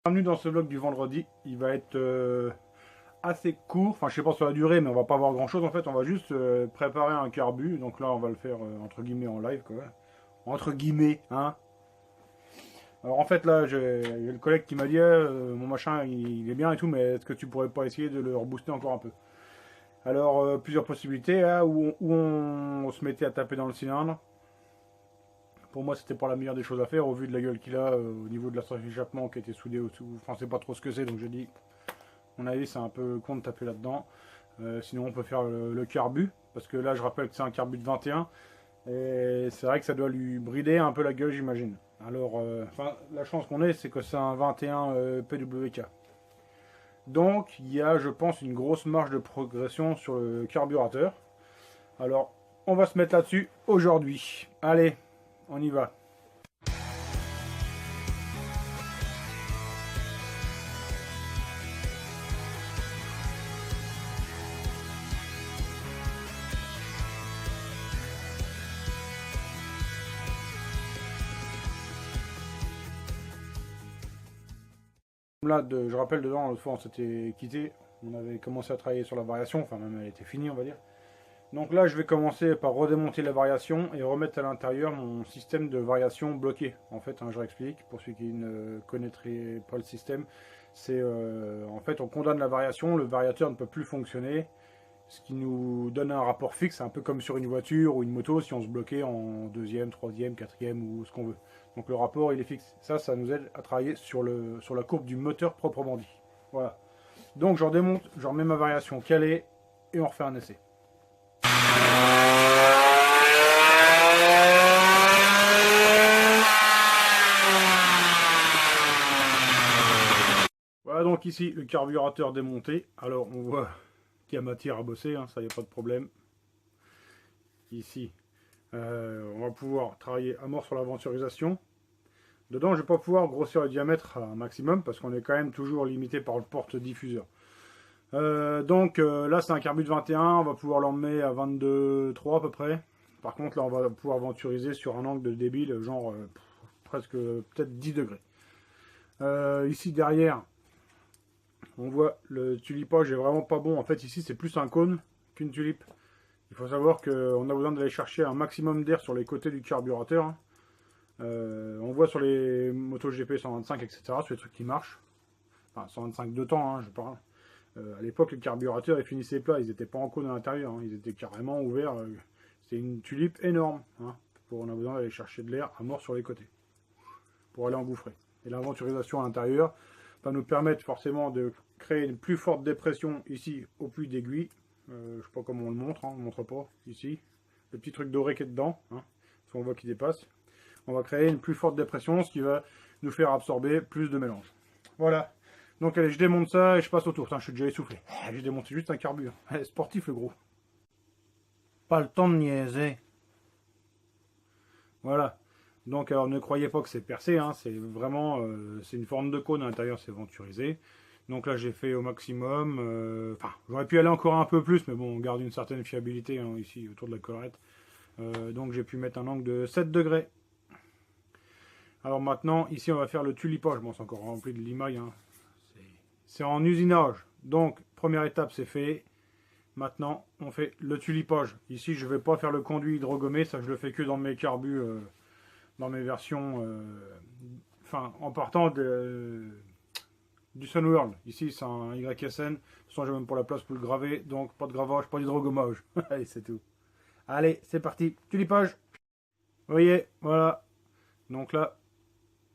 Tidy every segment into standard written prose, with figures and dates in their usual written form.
Bienvenue dans ce vlog du vendredi. Il va être assez court, enfin je sais pas sur la durée, mais on va pas voir grand chose en fait. On va juste préparer un carbu. Donc là on va le faire entre guillemets en live quoi. Entre guillemets, hein. Alors en fait là j'ai le collègue qui m'a dit mon machin il est bien et tout, mais est-ce que tu pourrais pas essayer de le rebooster encore un peu? Alors plusieurs possibilités, hein, où on se mettait à taper dans le cylindre. Pour moi, c'était pas la meilleure des choses à faire au vu de la gueule qu'il a au niveau de la sortie d'échappement qui a été soudée au-dessous. Enfin, c'est pas trop ce que c'est, donc je dis, à mon avis, c'est un peu con de taper là-dedans. Sinon, on peut faire le carbu, parce que là, je rappelle que c'est un carbu de 21, et c'est vrai que ça doit lui brider un peu la gueule, j'imagine. Alors, la chance qu'on ait, c'est que c'est un 21 PWK. Donc, il y a, je pense, une grosse marge de progression sur le carburateur. Alors, on va se mettre là-dessus aujourd'hui. Allez, on y va. Là, je rappelle, dedans, l'autre fois, on s'était quitté. On avait commencé à travailler sur la variation, enfin même elle était finie, on va dire. Donc là, je vais commencer par redémonter la variation et remettre à l'intérieur mon système de variation bloqué. En fait, hein, je réexplique, pour ceux qui ne connaîtraient pas le système, c'est en fait, on condamne la variation, le variateur ne peut plus fonctionner, ce qui nous donne un rapport fixe, un peu comme sur une voiture ou une moto, si on se bloquait en deuxième, troisième, quatrième ou ce qu'on veut. Donc le rapport, il est fixe. Ça nous aide à travailler sur la courbe du moteur proprement dit. Voilà. Donc je redémonte, je remets ma variation calée et on refait un essai. Voilà donc ici le carburateur démonté. Alors on voit qu'il y a matière à bosser, hein, ça y a pas de problème. Ici, on va pouvoir travailler à mort sur la venturisation. Dedans, je ne vais pas pouvoir grossir le diamètre à un maximum parce qu'on est quand même toujours limité par le porte-diffuseur. Là, c'est un carbu de 21, on va pouvoir l'emmener à 22,3 à peu près. Par contre, là, on va pouvoir venturiser sur un angle de débile, genre presque peut-être 10 degrés. Ici, derrière, on voit le tulipage est vraiment pas bon. En fait, ici, c'est plus un cône qu'une tulipe. Il faut savoir qu'on a besoin d'aller chercher un maximum d'air sur les côtés du carburateur. Hein. On voit sur les motos GP 125, etc., sur les trucs qui marchent. Enfin, 125 de temps, hein, je parle. À l'époque, les carburateurs, ils finissaient plat, ils n'étaient pas en cône à l'intérieur, hein, ils étaient carrément ouverts. C'est une tulipe énorme. Hein, on a besoin d'aller chercher de l'air à mort sur les côtés pour aller engouffrer. Et l'inventurisation à l'intérieur va nous permettre forcément de créer une plus forte dépression ici au puits d'aiguille. Je ne sais pas comment on le montre, hein, on ne montre pas ici. Le petit truc doré qui est dedans, hein, parce qu'on voit qu'il dépasse. On va créer une plus forte dépression, ce qui va nous faire absorber plus de mélange. Voilà. Donc allez, je démonte ça et je passe au tour. Putain, je suis déjà essoufflé. J'ai démonté juste un carbu. Allez, sportif le gros. Pas le temps de niaiser. Voilà. Donc alors ne croyez pas que c'est percé, hein, c'est vraiment c'est une forme de cône à l'intérieur, c'est venturisé. Donc là j'ai fait au maximum. Enfin, j'aurais pu aller encore un peu plus, mais bon, on garde une certaine fiabilité hein, ici autour de la collerette. Donc j'ai pu mettre un angle de 7 degrés. Alors maintenant, ici on va faire le tulipage. Bon, c'est encore rempli de limaille. Hein. C'est en usinage. Donc, première étape, c'est fait. Maintenant, on fait le tulipage. Ici, je ne vais pas faire le conduit hydrogommé. Ça, je le fais que dans mes carbus, dans mes versions... Enfin, en partant du Sunworld. Ici, c'est un YSN. De toute façon, j'ai même pas la place pour le graver. Donc, pas de gravage, pas d'hydrogommage. Allez, c'est tout. Allez, c'est parti. Tulipage. Vous voyez, voilà. Donc là,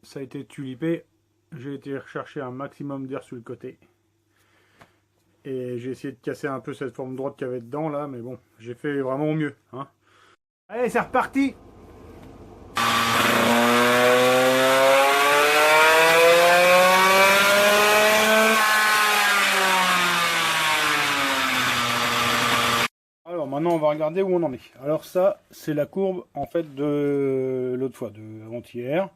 ça a été tulipé. J'ai été rechercher un maximum d'air sur le côté. Et j'ai essayé de casser un peu cette forme droite qu'il y avait dedans là, mais bon, j'ai fait vraiment au mieux. Hein. Allez, c'est reparti! Alors maintenant on va regarder où on en est. Alors ça, c'est la courbe en fait de l'autre fois, de avant-hier.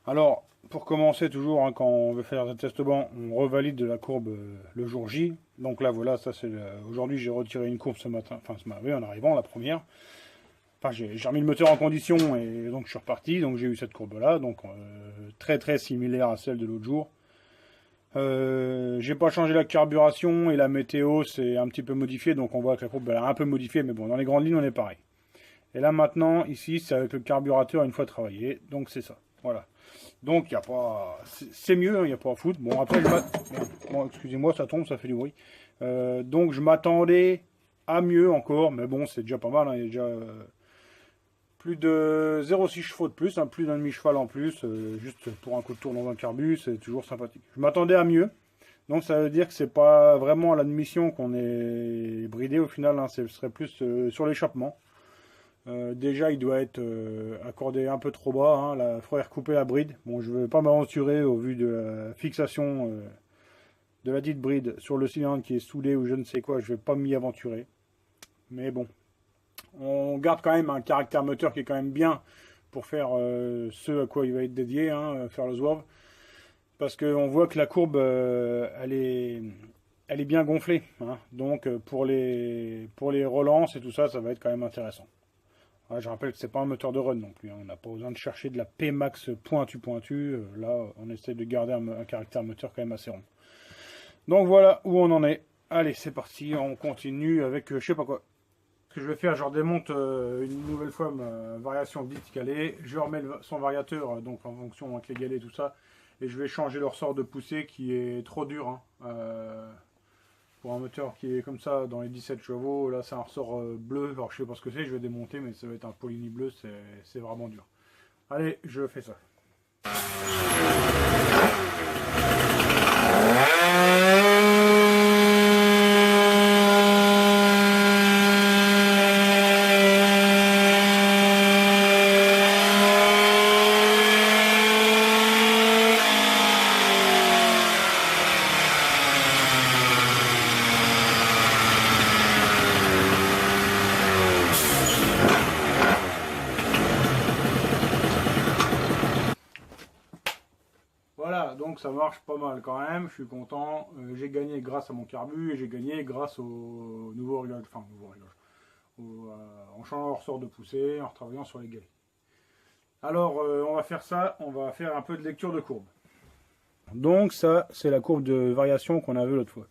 Alors, pour commencer toujours, hein, quand on veut faire un test banc, on revalide de la courbe le jour J. Donc là, voilà, ça c'est aujourd'hui j'ai retiré une courbe ce matin, enfin ce matin, en arrivant, la première. Enfin, j'ai remis le moteur en condition et donc je suis reparti. Donc j'ai eu cette courbe là, donc très très similaire à celle de l'autre jour. J'ai pas changé la carburation et la météo c'est un petit peu modifié, donc on voit que la courbe elle a un peu modifié, mais bon, dans les grandes lignes on est pareil. Et là maintenant, ici c'est avec le carburateur une fois travaillé, donc c'est ça, voilà. Donc il y a pas, c'est mieux, il n'y a pas à foutre. Bon après, bon, excusez-moi, ça tombe, ça fait du bruit. Donc je m'attendais à mieux encore, mais bon c'est déjà pas mal, hein, il y a déjà plus de 0,6 chevaux de plus, hein, plus d'un demi-cheval en plus, juste pour un coup de tour dans un carbu, c'est toujours sympathique. Je m'attendais à mieux, donc ça veut dire que c'est pas vraiment à l'admission qu'on est bridé au final, hein, ce serait plus sur l'échappement. Déjà il doit être accordé un peu trop bas, hein, il faudrait recouper la bride. Bon, je ne vais pas m'aventurer au vu de la fixation de la dite bride sur le cylindre qui est soudé ou je ne sais quoi, je ne vais pas m'y aventurer. Mais bon. On garde quand même un caractère moteur qui est quand même bien pour faire ce à quoi il va être dédié, hein, faire le swerve. Parce qu'on voit que la courbe, elle est bien gonflée. Hein. Donc pour les relances et tout ça, ça va être quand même intéressant. Ouais, je rappelle que c'est pas un moteur de run non plus. Hein. On n'a pas besoin de chercher de la P-Max pointu. Là, on essaie de garder un caractère moteur quand même assez rond. Donc voilà où on en est. Allez, c'est parti. On continue avec je sais pas quoi. Ce que je vais faire, je redémonte une nouvelle fois ma variation dite calée, je remets son variateur donc en fonction avec les galets et tout ça, et je vais changer le ressort de poussée qui est trop dur, hein, pour un moteur qui est comme ça dans les 17 chevaux. Là c'est un ressort bleu, alors je sais pas ce que c'est, je vais démonter, mais ça va être un Polini bleu, c'est vraiment dur. Allez, je fais ça. Voilà, donc ça marche pas mal quand même, je suis content. J'ai gagné grâce à mon carbu et j'ai gagné grâce au nouveau réglage, en changeant le ressort de poussée, en retravaillant sur les galets. Alors on va faire ça, on va faire un peu de lecture de courbe. Donc ça, c'est la courbe de variation qu'on avait l'autre fois.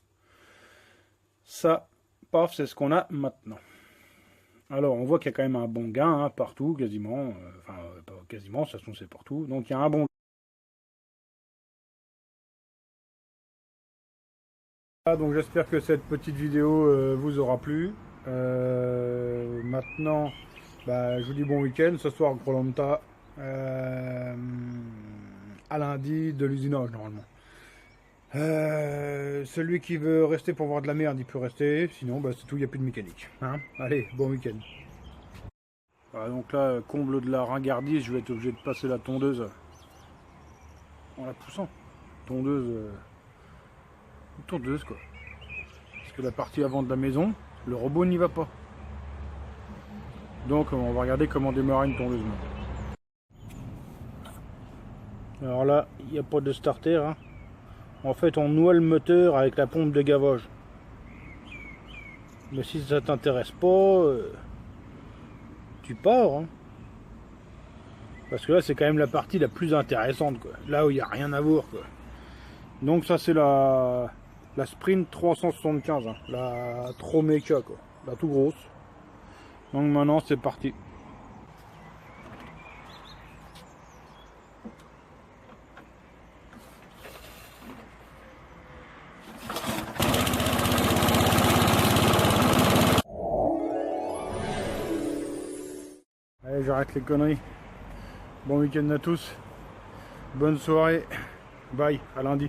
Ça, paf, c'est ce qu'on a maintenant. Alors on voit qu'il y a quand même un bon gain, hein, partout, quasiment. Enfin, pas quasiment, de toute façon c'est partout. Donc il y a un bon gain. Donc j'espère que cette petite vidéo vous aura plu. Maintenant, je vous dis bon week-end. Ce soir, Grolanta, à lundi de l'usinage normalement. Celui qui veut rester pour voir de la merde, il peut rester. Sinon, c'est tout, il n'y a plus de mécanique. Hein, allez, bon week-end. Voilà, donc là, comble de la ringardise, je vais être obligé de passer la tondeuse en la poussant. Tondeuse quoi. Parce que la partie avant de la maison, le robot n'y va pas. Donc on va regarder comment démarrer une tondeuse. Alors là, il n'y a pas de starter. Hein. En fait, on noie le moteur avec la pompe de gavage. Mais si ça t'intéresse pas, tu pars. Hein. Parce que là, c'est quand même la partie la plus intéressante, quoi. Là où il n'y a rien à voir, quoi. Donc ça, c'est la Sprint 375, hein. La Tromeca, quoi. La tout grosse. Donc maintenant, c'est parti. Allez, j'arrête les conneries. Bon week-end à tous. Bonne soirée. Bye, à lundi.